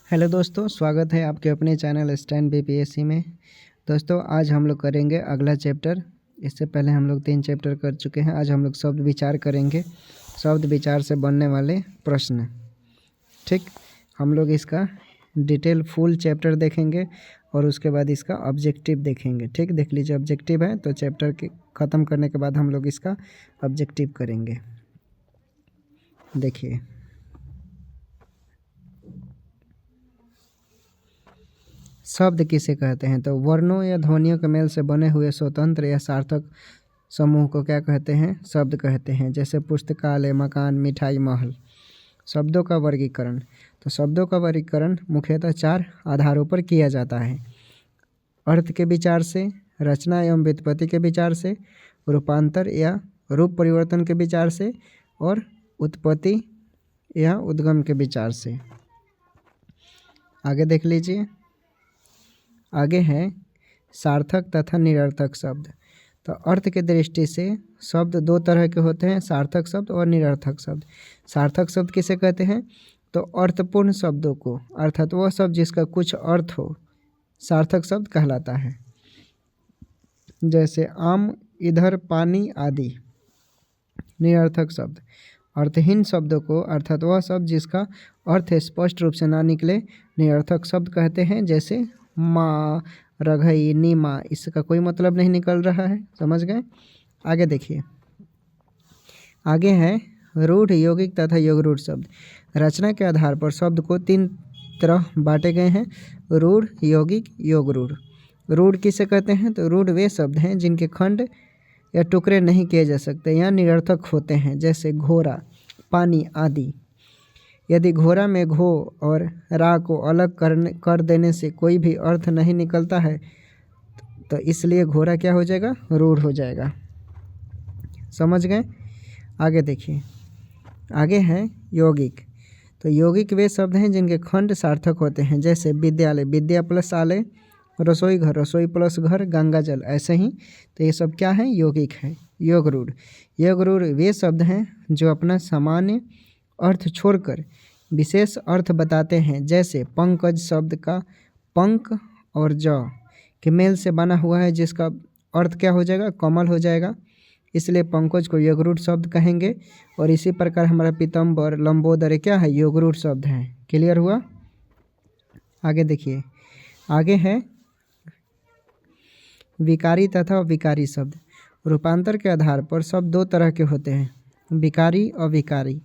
Hello दोस्तों, स्वागत है आपके अपने चैनल स्टैंड बीपीएससी में। दोस्तों आज हम लोग करेंगे अगला चैप्टर। इससे पहले हम लोग 3 चैप्टर कर चुके हैं। आज हम लोग शब्द विचार करेंगे, शब्द विचार से बनने वाले प्रश्न। ठीक, हम लोग इसका डिटेल फुल चैप्टर देखेंगे और उसके बाद इसका ऑब्जेक्टिव देखेंगे। ठीक, देख लीजिए, ऑब्जेक्टिव है तो चैप्टर के ख़त्म करने के बाद हम लोग इसका ऑब्जेक्टिव करेंगे। देखिए, शब्द किसे कहते हैं? तो वर्णों या ध्वनियों के मेल से बने हुए स्वतंत्र या सार्थक समूह को क्या कहते हैं? शब्द कहते हैं। जैसे पुस्तकालय, मकान, मिठाई, महल। शब्दों का वर्गीकरण। तो शब्दों का वर्गीकरण मुख्यतः 4 आधारों पर किया जाता है: अर्थ के विचार से, रचना एवं व्युत्पत्ति के विचार से, रूपांतर या रूप परिवर्तन के विचार से, और उत्पत्ति या उद्गम के विचार से। आगे देख लीजिए, आगे है सार्थक तथा निरर्थक शब्द। तो अर्थ के दृष्टि से शब्द 2 तरह के होते हैं, सार्थक शब्द और निरर्थक शब्द। सार्थक शब्द किसे कहते हैं? तो अर्थपूर्ण शब्दों को, अर्थात वह शब्द जिसका कुछ अर्थ हो, सार्थक शब्द कहलाता है। जैसे आम, इधर, पानी आदि। निरर्थक शब्द अर्थहीन शब्दों को, अर्थात वह शब्द जिसका अर्थ स्पष्ट रूप से ना निकले, निरर्थक शब्द कहते हैं। जैसे माँ, रघई, नीमा, इसका कोई मतलब नहीं निकल रहा है। समझ गए? आगे देखिए, आगे है रूढ़, यौगिक तथा योगरूढ़ शब्द। रचना के आधार पर शब्द को 3 तरह बांटे गए हैं: रूढ़, यौगिक, योगरूढ़। रूढ़ किसे कहते हैं? तो रूढ़ वे शब्द हैं जिनके खंड या टुकड़े नहीं किए जा सकते या निरर्थक होते हैं। जैसे घोड़ा, पानी आदि। यदि घोड़ा में घो और रा को अलग कर देने से कोई भी अर्थ नहीं निकलता है तो इसलिए घोड़ा क्या हो जाएगा? रूढ़ हो जाएगा। समझ गए? आगे देखिए, आगे है यौगिक। तो यौगिक वे शब्द हैं जिनके खंड सार्थक होते हैं। जैसे विद्यालय, विद्या प्लस आलय, रसोई घर, रसोई प्लस घर, गंगा जल। ऐसे ही तो ये सब क्या है? यौगिक है। योगरूढ़, योगरूढ़ वे शब्द हैं जो अपना सामान्य अर्थ छोड़कर विशेष अर्थ बताते हैं। जैसे पंकज शब्द का पंक और ज के मेल से बना हुआ है, जिसका अर्थ क्या हो जाएगा? कमल हो जाएगा, इसलिए पंकज को योगरूढ़ शब्द कहेंगे। और इसी प्रकार हमारा पीतम्बर, लंबोदर क्या है? योगरूढ़ शब्द हैं। क्लियर हुआ? आगे देखिए, आगे है विकारी तथा विकारी शब्द। रूपांतर के आधार पर शब्द 2 तरह के होते हैं: विकारी और विकारी।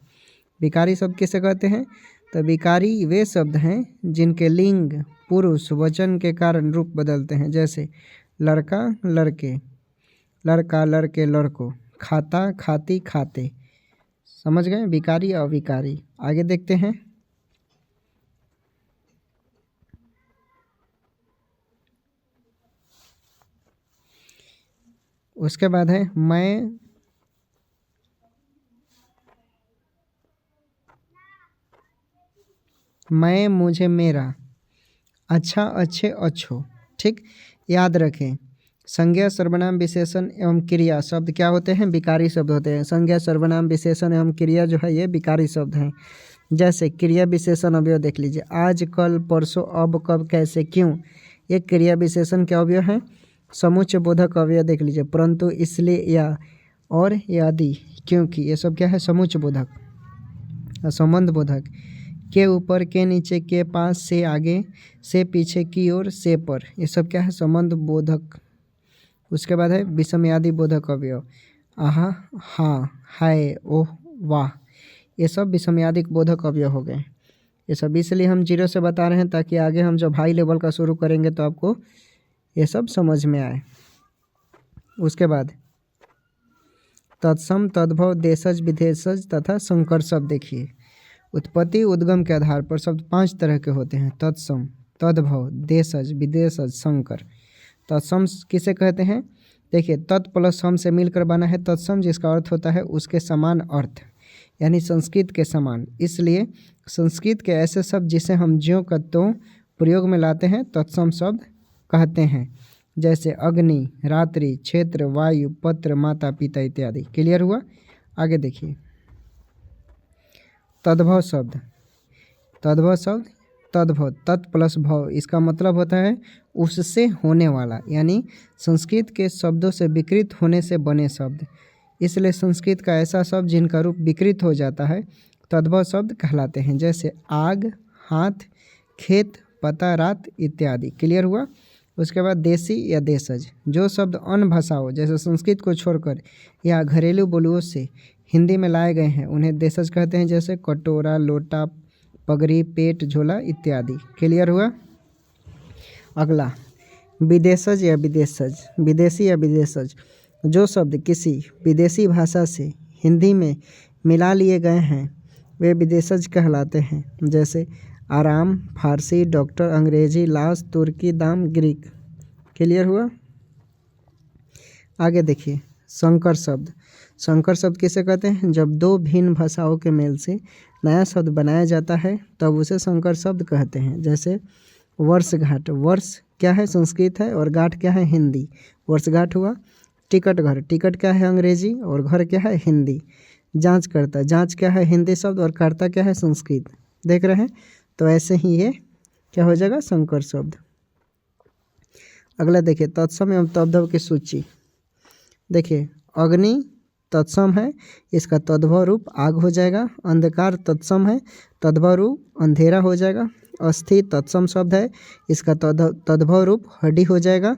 विकारी शब्द किसे कहते हैं? तो विकारी वे शब्द हैं जिनके लिंग पुरुष वचन के कारण रूप बदलते हैं। जैसे लड़का, लड़के, लड़का, लड़के, लड़कों, खाता, खाती, खाते। समझ गए? विकारी और विकारी। आगे देखते हैं, उसके बाद है मैं, मुझे, मेरा, अच्छा, अच्छे, अच्छो। ठीक, याद रखें, संज्ञा, सर्वनाम, विशेषण एवं क्रिया शब्द क्या होते हैं? विकारी शब्द होते हैं। संज्ञा, सर्वनाम, विशेषण एवं क्रिया जो है ये विकारी शब्द हैं। जैसे क्रिया विशेषण अवयव देख लीजिए, आज, कल, परसों, अब, कब, कैसे, क्यों। ये क्रिया विशेषण के अवयव हैं। समुच्चय बोधक अवयव देख लीजिए, परंतु, इसलिए, या, और, यदि, क्योंकि। ये सब क्या है? समुच्चय बोधक, संबंध बोधक। के ऊपर, के नीचे, के पास, से आगे, से पीछे, की ओर, से पर। ये सब क्या है? संबंध बोधक। उसके बाद है विषमयादि बोधक अवयव, आहा, हाँ, हाय, ओह, वाह। ये सब विषमयादि बोधक अवयव हो गए। ये सब इसलिए हम 0 से बता रहे हैं ताकि आगे हम जब हाई लेवल का शुरू करेंगे तो आपको ये सब समझ में आए। उसके बाद तत्सम, तद्भव, देशज, विदेशज तथा संकर शब्द देखिए। उत्पत्ति उद्गम के आधार पर शब्द 5 तरह के होते हैं: तत्सम, तद्भव, देशज, विदेशज, संकर। तत्सम किसे कहते हैं? देखिए, तत् प्लस सम से मिलकर बना है तत्सम, जिसका अर्थ होता है उसके समान अर्थ, यानी संस्कृत के समान। इसलिए संस्कृत के ऐसे शब्द जिसे हम ज्यों का त्यों प्रयोग में लाते हैं तत्सम शब्द कहते हैं। जैसे अग्नि, रात्रि, क्षेत्र, वायु, पत्र, माता, पिता इत्यादि। क्लियर हुआ? आगे देखिए, तद्भव शब्द। तद्भव शब्द तद्भव, तत् प्लस भव, इसका मतलब होता है उससे होने वाला, यानी संस्कृत के शब्दों से विकृत होने से बने शब्द। इसलिए संस्कृत का ऐसा शब्द जिनका रूप विकृत हो जाता है तद्भव शब्द कहलाते हैं, जैसे आग, हाथ, खेत, पता, रात इत्यादि। क्लियर हुआ। उसके बाद देशी या देशज, जो शब्द अन्य भाषाओं जैसे संस्कृत को छोड़कर या घरेलू बोलियों से हिंदी में लाए गए हैं उन्हें देशज कहते हैं, जैसे कटोरा, लोटा, पगड़ी, पेट, झोला इत्यादि। क्लियर हुआ। अगला विदेशज या विदेशज, विदेशी या विदेशज, जो शब्द किसी विदेशी भाषा से हिंदी में मिला लिए गए हैं वे विदेशज कहलाते हैं, जैसे आराम, फारसी, डॉक्टर, अंग्रेजी, लाश, तुर्की, दाम, ग्रीक। क्लियर हुआ। आगे देखिए संकर शब्द। संकर शब्द किसे कहते हैं? जब दो भिन्न भाषाओं के मेल से नया शब्द बनाया जाता है तब उसे संकर शब्द कहते हैं, जैसे वर्षगांठ। वर्ष क्या है? संस्कृत है, और गांठ क्या है? हिंदी। वर्षगांठ हुआ। टिकट घर, टिकट क्या है? अंग्रेजी, और घर क्या है? हिंदी। जांचकर्ता, जांच क्या है? हिंदी शब्द, और कर्ता क्या है? संस्कृत। देख रहे हैं। तो ऐसे ही ये क्या हो जाएगा? संकर शब्द। अगला देखिए तत्सम एवं तद्भव की सूची। देखिए अग्नि तत्सम है, इसका तद्भव रूप आग हो जाएगा। अंधकार तत्सम है, तद्भव रूप अंधेरा हो जाएगा। अस्थि तत्सम शब्द है, इसका तद्भव रूप हड्डी हो जाएगा।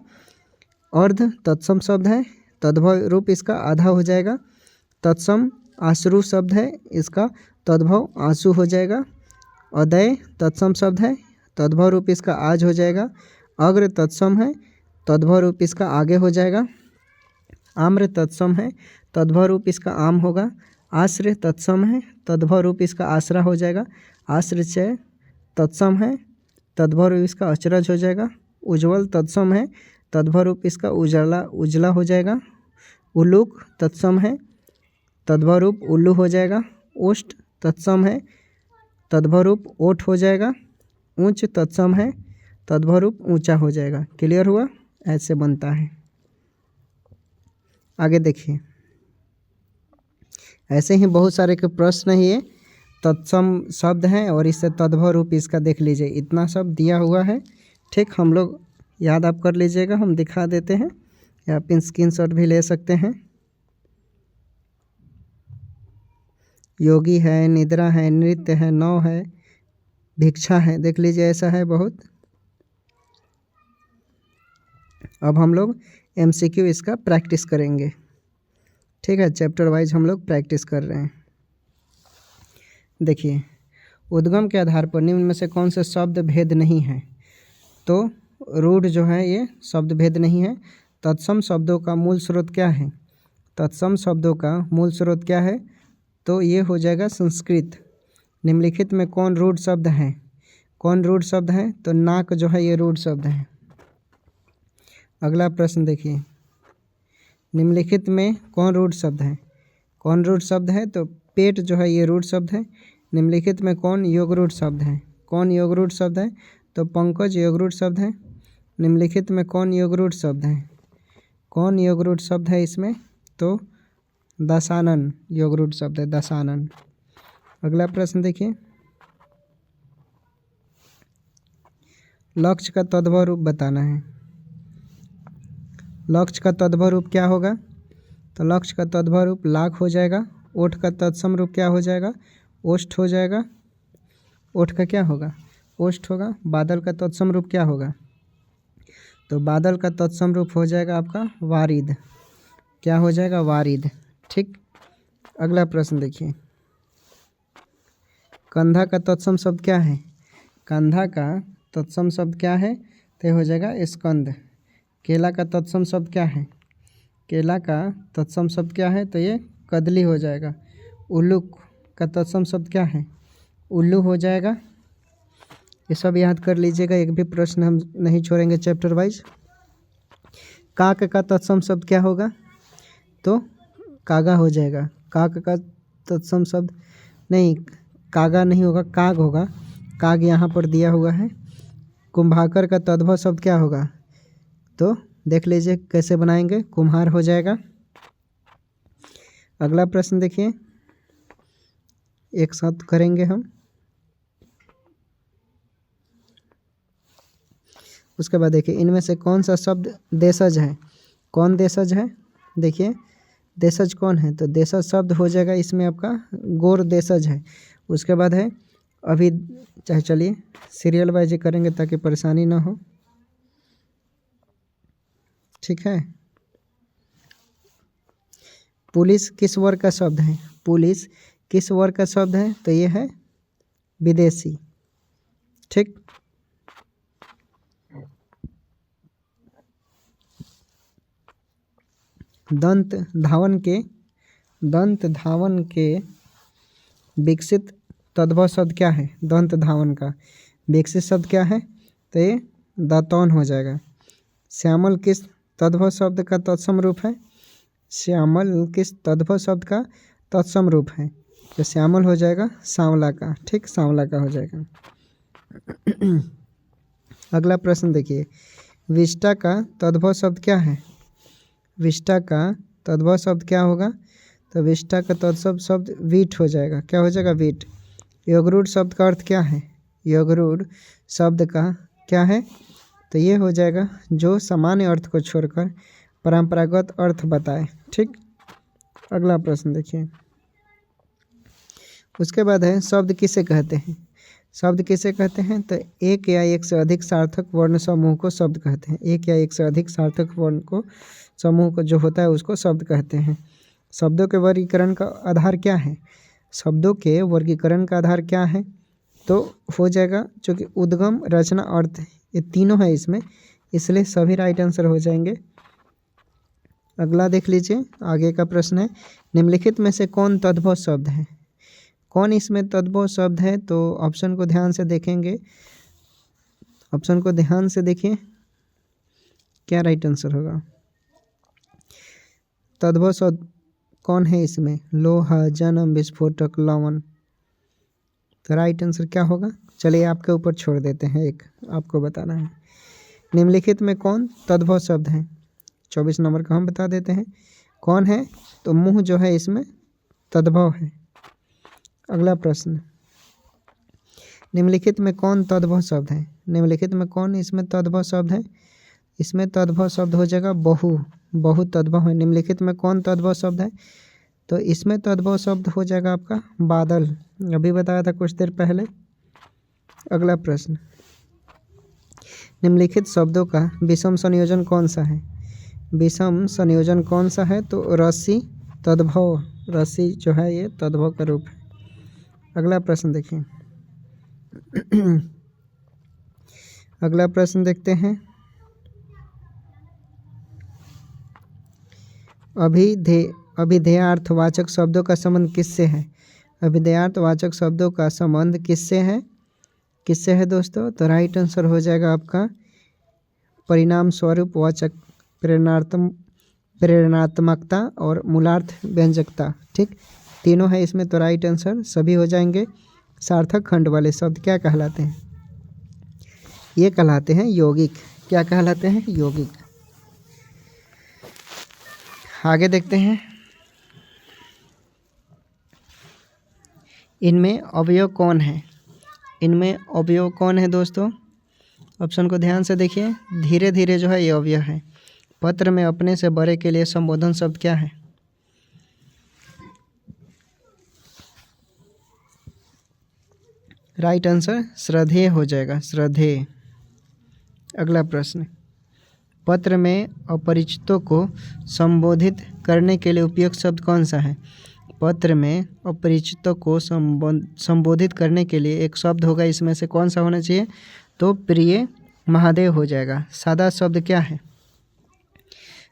अर्ध तत्सम शब्द है, तद्भव रूप इसका आधा हो जाएगा। तत्सम आश्रु शब्द है, इसका तद्भव आंसू हो जाएगा। अदय तत्सम शब्द है, तद्भव रूप इसका आज हो जाएगा। अग्र तत्सम है, तद्भव रूप इसका आगे हो जाएगा। आम्र तत्सम है, तद्भव रूप इसका आम होगा। आश्रय तत्सम है, तद्भव रूप इसका आसरा हो जाएगा। आश्रय तत्सम है, तद्भव रूप इसका अचरज हो जाएगा। उज्ज्वल तत्सम है, तद्भव रूप इसका उजला हो जाएगा। उल्लूक तत्सम है, तद्भव रूप उल्लू हो जाएगा। ओष्ठ तत्सम है, तद्भव रूप ओठ हो जाएगा। ऊंच तत्सम है, तद्भव रूप ऊंचा हो जाएगा। क्लियर हुआ। ऐसे बनता है। आगे देखिए ऐसे ही बहुत सारे के प्रश्न ही ये तत्सम शब्द हैं और इससे तद्भव रूप इसका देख लीजिए। इतना शब्द दिया हुआ है, ठीक। हम लोग याद आप कर लीजिएगा, हम दिखा देते हैं या आप स्क्रीनशॉट भी ले सकते हैं। योगी है, निद्रा है, नृत्य है, नौ है, भिक्षा है। देख लीजिए ऐसा है बहुत। अब हम लोग एमसीक्यू इसका प्रैक्टिस करेंगे, ठीक है। चैप्टर वाइज हम लोग प्रैक्टिस कर रहे हैं। देखिए उद्गम के आधार पर निम्न में से कौन से शब्द भेद नहीं है? तो रूढ़ जो है ये शब्द भेद नहीं है। तत्सम शब्दों का मूल स्रोत क्या है? तत्सम शब्दों का मूल स्रोत क्या है? तो ये हो जाएगा संस्कृत। निम्नलिखित में कौन रूढ़ शब्द है? कौन रूढ़ शब्द है? तो नाक जो है ये रूढ़ शब्द है। अगला प्रश्न देखिए, निम्नलिखित में कौन रूढ़ शब्द है? कौन रूढ़ शब्द है? तो पेट जो है ये रूढ़ शब्द है। निम्नलिखित में कौन योग रूढ़ शब्द है? कौन योग रूढ़ शब्द है? तो पंकज योग रूढ़ शब्द है। निम्नलिखित में कौन योग रूढ़ शब्द है? कौन योग रूढ़ शब्द है इसमें? तो दशानन योग रूढ़ शब्द है, दशानन। अगला प्रश्न देखिए, लक्ष्य का तद्भव रूप बताना है। लक्ष्य का तद्भव रूप क्या होगा? तो लक्ष्य का तद्भव रूप लाख हो जाएगा। ओठ का तत्सम रूप क्या हो जाएगा? ओष्ठ हो जाएगा। ओठ का क्या होगा? ओष्ठ होगा। बादल का तत्सम रूप क्या होगा? तो बादल का तत्सम रूप हो जाएगा आपका वारिद। क्या हो जाएगा? वारिद, ठीक। अगला प्रश्न देखिए, कंधा का तत्सम शब्द क्या है? कंधा का तत्सम शब्द क्या है? तो हो जाएगा स्कंद। केला का तत्सम शब्द क्या है? केला का तत्सम शब्द क्या है? तो ये कदली हो जाएगा। उल्लू का तत्सम शब्द क्या है? उल्लू हो जाएगा। ये सब याद कर लीजिएगा, एक भी प्रश्न हम नहीं छोड़ेंगे चैप्टर वाइज। काक का तत्सम शब्द क्या होगा? तो कागा हो जाएगा। काक का तत्सम शब्द नहीं, कागा नहीं होगा, काग होगा। काग यहाँ पर दिया हुआ है। कुंभाकर का तद्भव शब्द क्या होगा? तो देख लीजिए कैसे बनाएंगे, कुम्हार हो जाएगा। अगला प्रश्न देखिए, एक साथ करेंगे हम। उसके बाद देखिए इनमें से कौन सा शब्द देशज है, कौन देशज है, देखिए देशज कौन है, तो देशज शब्द हो जाएगा इसमें आपका गोर देशज है। उसके बाद है अभी, चाहे चलिए सीरियल वाइज करेंगे ताकि परेशानी ना हो, ठीक है। पुलिस किस वर्ग का शब्द है, पुलिस किस वर्ग का शब्द है, तो ये है विदेशी, ठीक। दंत धावन के विकसित तद्भव शब्द क्या है, दंत धावन का विकसित शब्द क्या है, तो ये दातौन हो जाएगा। श्यामल किस तद्भव शब्द का तत्सम रूप है, श्यामल किस तद्भव शब्द का तत्सम रूप है, तो श्यामल हो जाएगा सांवला का, ठीक, सांवला का हो जाएगा। अगला प्रश्न देखिए, विष्टा का तद्भव शब्द क्या है, विष्टा का तद्भव शब्द क्या होगा, तो विष्टा का तत्सम शब्द वीट हो जाएगा, क्या हो जाएगा, वीट। योगरूढ़ शब्द का अर्थ क्या है, योगरूढ़ शब्द का क्या है, तो ये हो जाएगा जो सामान्य अर्थ को छोड़कर परंपरागत अर्थ बताए, ठीक। अगला प्रश्न देखिए, उसके बाद है शब्द किसे कहते हैं, शब्द किसे कहते हैं, तो एक या एक से अधिक सार्थक वर्ण समूह को शब्द कहते हैं, एक या एक से अधिक सार्थक वर्ण को समूह को जो होता है उसको शब्द कहते हैं। शब्दों के वर्गीकरण का आधार क्या है, शब्दों के वर्गीकरण का आधार क्या है, तो हो जाएगा जो कि उद्गम, रचना, अर्थ, ये तीनों है इसमें, इसलिए सभी राइट आंसर हो जाएंगे। अगला देख लीजिए, आगे का प्रश्न है, निम्नलिखित में से कौन तद्भव शब्द है, कौन इसमें तद्भव शब्द है, तो ऑप्शन को ध्यान से देखेंगे, ऑप्शन को ध्यान से देखिए क्या राइट आंसर होगा। तद्भव शब्द कौन है इसमें, लोहा, जन्म, विस्फोटक, लवण, तो राइट आंसर क्या होगा, चलिए आपके ऊपर छोड़ देते हैं, एक आपको बताना है। निम्नलिखित में कौन तद्भव शब्द है, 24 नंबर का हम बता देते हैं कौन है, तो मुंह जो है इसमें तद्भव है। अगला प्रश्न, निम्नलिखित में कौन तद्भव शब्द है, निम्नलिखित में कौन इसमें तद्भव शब्द है, इसमें तद्भव शब्द हो जाएगा बहु, बहु तद्भव है। निम्नलिखित में कौन तद्भव शब्द है, तो इसमें तद्भव शब्द हो जाएगा आपका बादल, अभी बताया था कुछ देर पहले। अगला प्रश्न, निम्नलिखित शब्दों का विषम संयोजन कौन सा है, विषम संयोजन कौन सा है, तो रस्सी तद्भव, रस्सी जो है ये तद्भव का रूप है। अगला प्रश्न देखिए, अगला प्रश्न देखते हैं, अभिधेयार्थवाचक शब्दों का संबंध किससे है, अभिधेयार्थवाचक शब्दों का संबंध किससे है, किससे है दोस्तों, तो राइट आंसर हो जाएगा आपका परिणाम स्वरूप वाचक, प्रेरणात्मकता और मूलार्थ व्यंजकता, ठीक, तीनों है इसमें, तो राइट आंसर सभी हो जाएंगे। सार्थक खंड वाले शब्द क्या कहलाते हैं, ये कहलाते हैं यौगिक, क्या कहलाते हैं, यौगिक। आगे देखते हैं, इनमें अवयव कौन है, इनमें अवयव कौन है दोस्तों, ऑप्शन को ध्यान से देखिए, धीरे धीरे जो है ये अवयव है। पत्र में अपने से बड़े के लिए संबोधन शब्द क्या है, राइट आंसर श्रद्धेय हो जाएगा, श्रद्धेय। अगला प्रश्न, पत्र में अपरिचितों को संबोधित करने के लिए उपयुक्त शब्द कौन सा है, पत्र में अपरिचितों को संबोधित करने के लिए एक शब्द होगा, इसमें से कौन सा होना चाहिए, तो प्रिय महादेव हो जाएगा। सादा शब्द क्या है,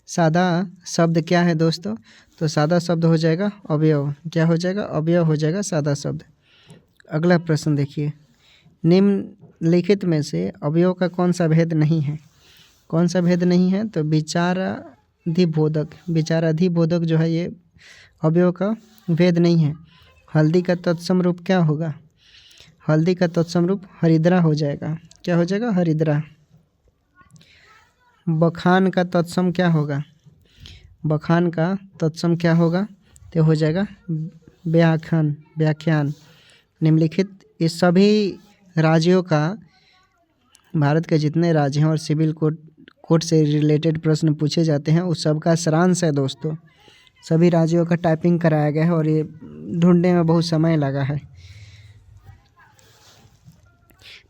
सादा शब्द क्या है दोस्तों, तो सादा शब्द हो जाएगा अवयव, क्या हो जाएगा, अवयव हो जाएगा सादा शब्द। अगला प्रश्न देखिए, निम्नलिखित में से अवयव का कौन सा भेद नहीं है, कौन सा भेद नहीं है, तो विचाराधिबोधक, विचाराधिबोधक जो है ये अवयव का भेद नहीं है। हल्दी का तत्सम रूप क्या होगा, हल्दी का तत्सम रूप हरिद्रा हो जाएगा, क्या हो जाएगा, हरिद्रा। बखान का तत्सम क्या होगा, बखान का तत्सम क्या होगा, तो हो जाएगा व्याख्यान, व्याख्यान। निम्नलिखित इस सभी राज्यों का भारत के जितने राज्य हैं और सिविल कोड से रिलेटेड प्रश्न पूछे जाते हैं उस सब का सारांश है दोस्तों। सभी राज्यों का टाइपिंग कराया गया है और ये ढूंढने में बहुत समय लगा है।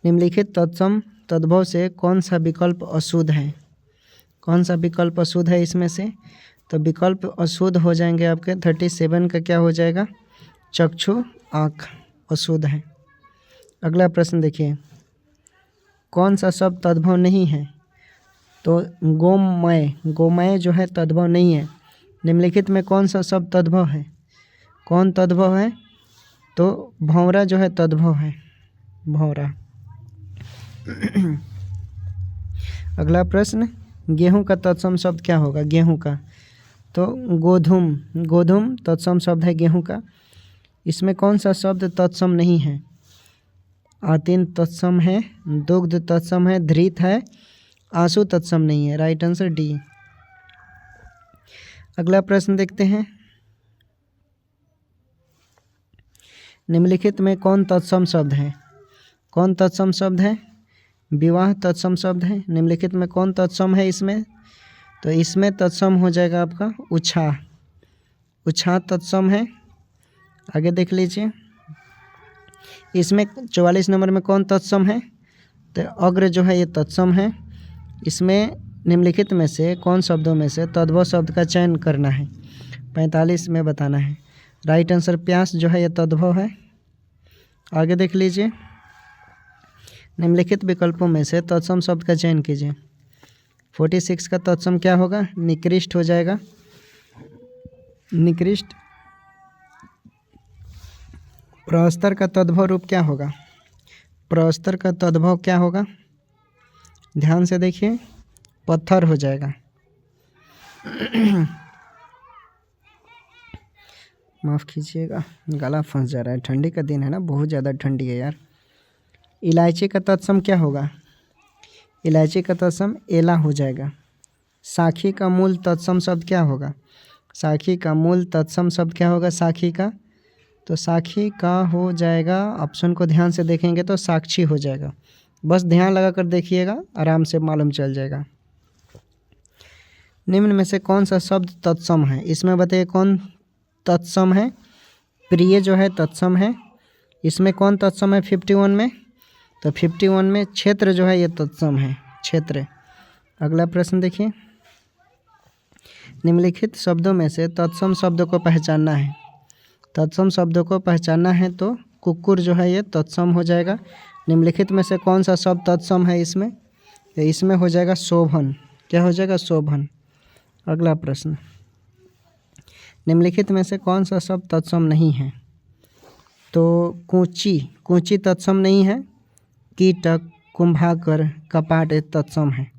निम्नलिखित तत्सम तद्भव से कौन सा विकल्प अशुद्ध है? कौन सा विकल्प अशुद्ध है इसमें से? तो विकल्प अशुद्ध हो जाएंगे आपके 37 का क्या हो जाएगा? चक्षु, आँख अशुद्ध है। अगला प्रश्न देखिए, कौन सा शब्द तद्भव नहीं है? तो गोमय, गोमय जो है तद्भव नहीं है। निम्नलिखित में कौन सा शब्द तद्भव है? कौन तद्भव है? तो भौंरा जो है तद्भव है, भौंरा। अगला प्रश्न, गेहूं का तत्सम शब्द क्या होगा? गेहूं का तो गोधूम, गोधूम तत्सम शब्द है गेहूं का। इसमें कौन सा शब्द तत्सम नहीं है? आतिन तत्सम है, दुग्ध तत्सम है, धृत है, आंसू तत्सम नहीं है। Right answer D. अगला प्रश्न देखते हैं, निम्नलिखित में कौन तत्सम शब्द है? कौन तत्सम शब्द है? विवाह तत्सम शब्द है। निम्नलिखित में कौन तत्सम है इसमें? तो इसमें तत्सम हो जाएगा आपका उछाह, उछाह तत्सम है। आगे देख लीजिए, इसमें 44 नंबर में कौन तत्सम है? तो अग्र जो है ये तत्सम है। इसमें निम्नलिखित में से कौन शब्दों में से तद्भव शब्द का चयन करना है? 45 में बताना है। राइट आंसर प्यास जो है ये तद्भव है। आगे देख लीजिए, निम्नलिखित विकल्पों में से तत्सम शब्द का चयन कीजिए। 46 का तत्सम क्या होगा? निकृष्ट हो जाएगा, निकृष्ट। प्रस्तर का तद्भव रूप क्या होगा? प्रस्तर का तद्भव क्या होगा? ध्यान से देखिए, पत्थर हो जाएगा। माफ़ कीजिएगा, गला फंस जा रहा है, ठंडी का दिन है ना, बहुत ज़्यादा ठंडी है यार। इलायची का तत्सम क्या होगा? इलायची का तत्सम एला हो जाएगा। साखी का मूल तत्सम शब्द क्या होगा? साखी का मूल तत्सम शब्द क्या होगा? साखी का तो साखी का हो जाएगा, ऑप्शन को ध्यान से देखेंगे तो साक्षी हो जाएगा। बस ध्यान लगा कर देखिएगा, आराम से मालूम चल जाएगा। निम्न में से कौन सा शब्द तत्सम है? इसमें बताइए कौन तत्सम है? प्रिय जो है तत्सम है। इसमें कौन तत्सम है? 51 में तो 51 में क्षेत्र जो है ये तत्सम है, क्षेत्र। अगला प्रश्न देखिए, निम्नलिखित शब्दों में से तत्सम शब्दों को पहचानना है। तत्सम शब्दों को पहचानना है तो कुक्कुर जो है ये तत्सम हो जाएगा। निम्नलिखित में से कौन सा शब्द तत्सम है इसमें? तो इसमें हो जाएगा शोभन। क्या हो जाएगा? शोभन। अगला प्रश्न, निम्नलिखित में से कौन सा शब्द तत्सम नहीं है? तो कूची, कूची तत्सम नहीं है। कीटक, कुंभाकर, कपाट तत्सम है।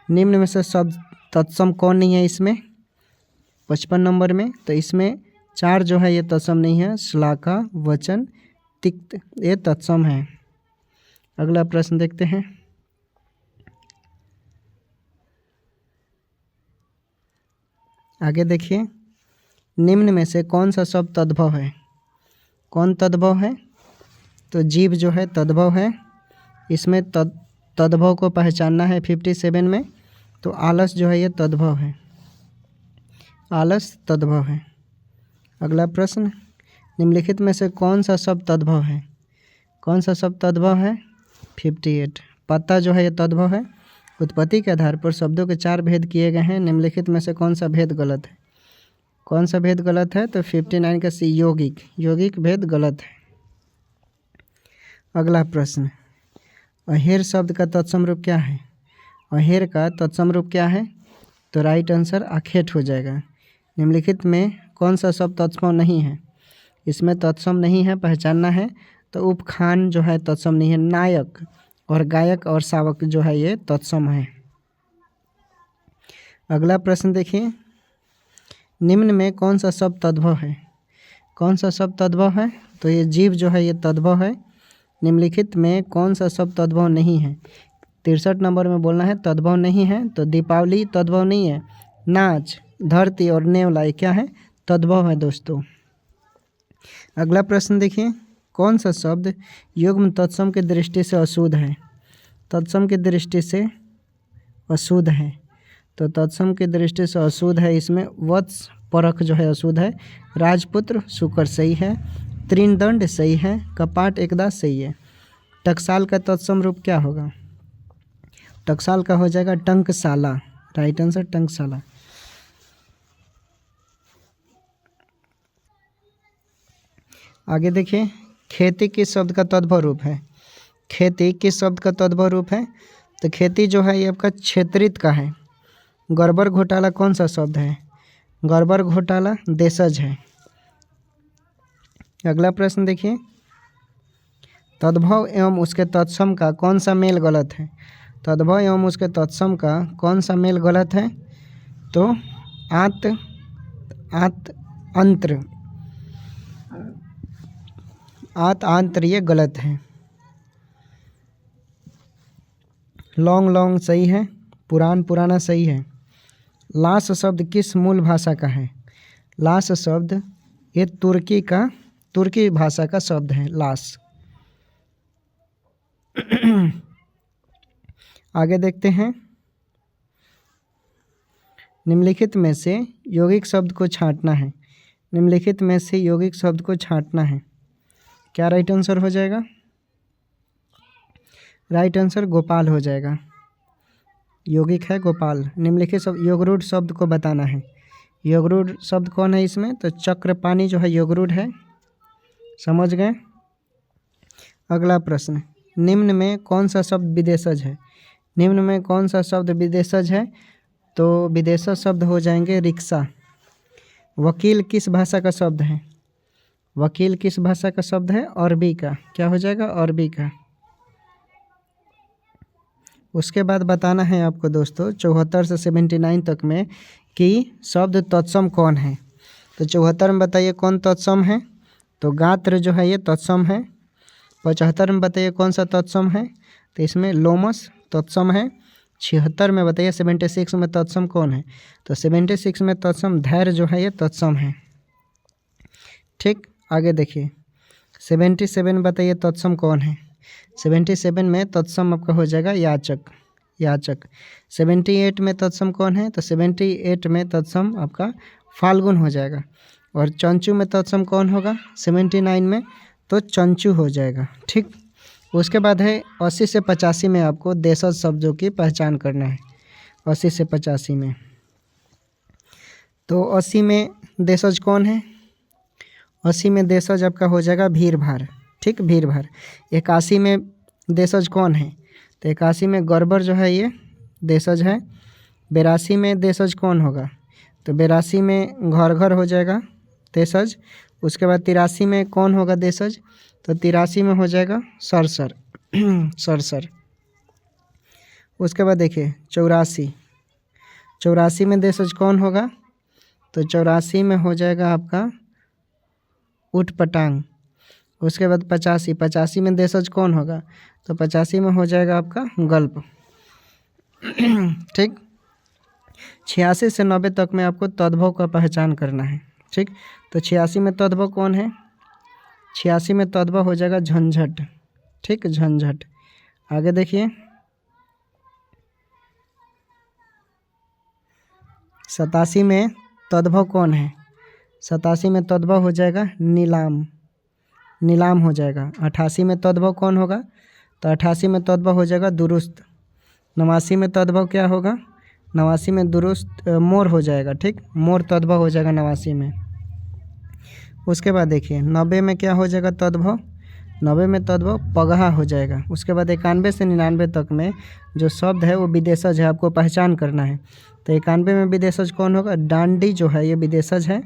निम्न में से शब्द तत्सम कौन नहीं है इसमें? 55 नंबर में तो इसमें 4 जो है ये तत्सम नहीं है। श्लाघा, वचन, तिक्त ये तत्सम है। अगला प्रश्न देखते हैं, आगे देखिए, निम्न में से कौन सा शब्द तद्भव है? कौन तद्भव है? तो जीव जो है तद्भव है। इसमें तद्भव को पहचानना है 57 में तो आलस जो है ये तद्भव है, आलस तद्भव है। अगला प्रश्न, निम्नलिखित में से कौन सा शब्द तद्भव है? कौन सा शब्द तद्भव है? 58 पत्ता जो है ये तद्भव है। उत्पत्ति के आधार पर शब्दों के 4 भेद किए गए हैं। निम्नलिखित में से कौन सा भेद गलत है? कौन सा भेद गलत है? तो 59 का सी यौगिक, यौगिक भेद गलत है। अगला प्रश्न, अहेर शब्द का तत्सम रूप क्या है? अहेर का तत्सम रूप क्या है? तो राइट आंसर आखेट हो जाएगा। निम्नलिखित में कौन सा शब्द तत्सम नहीं है? इसमें तत्सम नहीं है, पहचानना है तो उपखान जो है तत्सम नहीं है। नायक और गायक और शावक जो है ये तत्सम है। अगला प्रश्न देखिए, निम्न में कौन सा शब्द तद्भव है? कौन सा शब्द तद्भव है? तो ये जीव जो है ये तद्भव है। निम्नलिखित में कौन सा शब्द तद्भव नहीं है? 63 नंबर में बोलना है तद्भव नहीं है। तो दीपावली तद्भव नहीं है। नाच, धरती और नेवला क्या है? तद्भव है दोस्तों। अगला प्रश्न देखिए, कौन सा शब्द युग्म तत्सम की दृष्टि से अशुद्ध है? तत्सम की दृष्टि से अशुद्ध है, तो तत्सम की दृष्टि से अशुद्ध है, इसमें वत्स परख जो है अशुद्ध है, राजपुत्र शुक्र सही है, त्रिनदंड सही है, कपाट एकदा सही है। टकसाल का तत्सम रूप क्या होगा? टकसाल का हो जाएगा टंकशाला, राइट आंसर टंकशाला। आगे देखिए, खेती किस शब्द का तद्भव रूप है? खेती किस शब्द का तद्भव रूप है? तो खेती जो है ये आपका क्षेत्रित का है। गड़बड़ घोटाला कौन सा शब्द है? गड़बड़ घोटाला देशज है। अगला प्रश्न देखिए, तद्भव एवं उसके तत्सम का कौन सा मेल गलत है? तद्भव एवं उसके तत्सम का कौन सा मेल गलत है? तो आत अंत्र, आत आंत्र ये गलत है। लौंग लौंग सही है, पुरान पुराना सही है। लाश शब्द किस मूल भाषा का है? लाश शब्द ये तुर्की भाषा का शब्द है लाश। आगे देखते हैं, निम्नलिखित में से यौगिक शब्द को छांटना है। निम्नलिखित में से यौगिक शब्द को छांटना है, क्या राइट आंसर हो जाएगा? राइट आंसर गोपाल हो जाएगा। यौगिक है गोपाल। निम्नलिखित शब्द योगरूढ़ शब्द को बताना है। योगरूढ़ शब्द कौन है इसमें? तो चक्रपाणी जो है योगरूढ़ है, समझ गए। अगला प्रश्न, निम्न में कौन सा शब्द विदेशज है? निम्न में कौन सा शब्द विदेशज है? तो विदेशज शब्द हो जाएंगे रिक्शा। वकील किस भाषा का शब्द है? वकील किस भाषा का शब्द है? अरबी का। क्या हो जाएगा? अरबी का। उसके बाद बताना है आपको दोस्तों 74 से 79 तक में कि शब्द तत्सम कौन है। तो 74 में बताइए कौन तत्सम है? तो गात्र जो है ये तत्सम है। 75 में बताइए कौन सा तत्सम है? तो इसमें लोमस तत्सम है। 76 में बताइए 76 में तत्सम कौन है? तो 76 में तत्सम धैर्य जो है ये तत्सम है। ठीक, आगे देखिए 77 बताइए तत्सम कौन है? 77 में तत्सम आपका हो जाएगा याचक। 78 में तत्सम कौन है? तो 78 में तत्सम आपका फाल्गुन हो जाएगा। और चंचू में तत्सम कौन होगा? 79 में तो चंचू हो जाएगा। ठीक, उसके बाद है 80 से 85 में आपको देशज शब्दों की पहचान करना है। 80 से 85 में तो 80 में देशज कौन है? 80 में देशज आपका हो जाएगा भीड़ भाड़। ठीक, भीड़ भाड़। 81 में देशज कौन है? तो 81 में गड़बड़ जो है ये देशज है। 82 में देशज कौन होगा? तो 82 में घर घर हो जाएगा देशज। उसके बाद 83 में कौन होगा देशज? तो 83 में हो जाएगा सरसर सरसर। उसके बाद देखिए 84 में देशज कौन होगा? तो 84 में हो जाएगा आपका उठपटांग। उसके बाद 85 में देशज कौन होगा? तो 85 में हो जाएगा आपका गल्प। ठीक, 86 से 90 तक में आपको तद्भव का पहचान करना है। ठीक, तो 86 में तद्भव कौन है? 86 में तद्भव हो जाएगा झंझट। ठीक, झंझट। आगे देखिए 87 में तद्भव कौन है? 87 में तद्भव हो जाएगा नीलाम हो जाएगा। 88 में तद्भव कौन होगा? तो 88 में तद्भव हो जाएगा दुरुस्त। 89 में तद्भव क्या होगा? 89 में दुरुस्त मोर हो जाएगा। ठीक, मोर तद्भव हो जाएगा 89 में। उसके बाद देखिए 90 में क्या हो जाएगा तद्भव? 90 में तद्भव पगहा हो जाएगा। उसके बाद 91 से 99 तक में जो शब्द है वो विदेशज है, आपको पहचान करना है। तो 91 में विदेशज कौन होगा? डांडी जो है ये विदेशज है।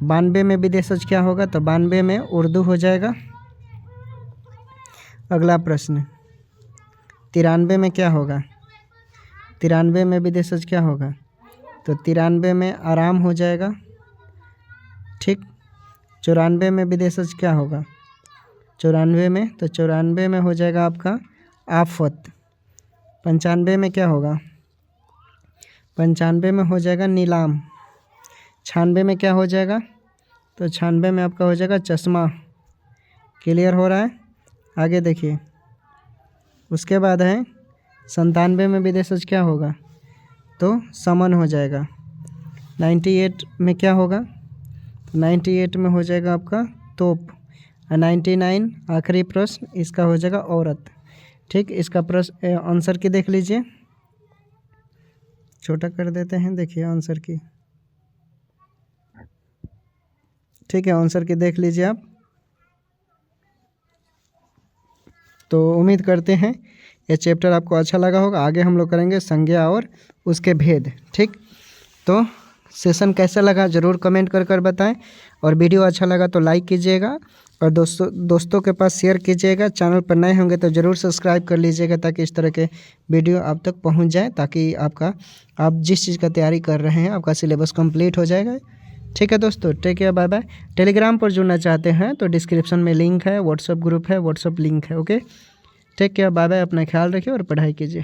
92 में विदेशज क्या होगा? तो 92 में उर्दू हो जाएगा। अगला प्रश्न 93 में क्या होगा? 93 में विदेशज क्या होगा? तो 93 में आराम हो जाएगा। ठीक, 94 में विदेशज क्या होगा? 94 में तो 94 में हो जाएगा आपका आफत। 95 में क्या होगा? 95 में हो जाएगा नीलाम। 96 में क्या हो जाएगा? तो 96 में आपका हो जाएगा चश्मा। क्लियर हो रहा है? आगे देखिए उसके बाद है 97 में विदेशज क्या होगा, तो समन हो जाएगा। 98 में क्या होगा, तो 98 में हो जाएगा आपका तोप। 99 आखिरी प्रश्न इसका हो जाएगा औरत। ठीक, इसका प्रश्न आंसर की देख लीजिए, छोटा कर देते हैं, देखिए आंसर की। ठीक है, आंसर की देख लीजिए आप। तो उम्मीद करते हैं ये चैप्टर आपको अच्छा लगा होगा। आगे हम लोग करेंगे संज्ञा और उसके भेद। ठीक, तो सेशन कैसा लगा ज़रूर कमेंट कर बताएं, और वीडियो अच्छा लगा तो लाइक कीजिएगा और दोस्तों के पास शेयर कीजिएगा। चैनल पर नए होंगे तो ज़रूर सब्सक्राइब कर लीजिएगा ताकि इस तरह के वीडियो आप तक पहुंच जाए, ताकि आप जिस चीज़ का तैयारी कर रहे हैं आपका सिलेबस कंप्लीट हो जाएगा। ठीक है दोस्तों, take care, bye bye. Telegram पर जुड़ना चाहते हैं तो डिस्क्रिप्शन में लिंक है, व्हाट्सअप ग्रुप है, व्हाट्सअप लिंक है। Okay, take care, bye bye. अपना ख्याल रखिए और पढ़ाई कीजिए।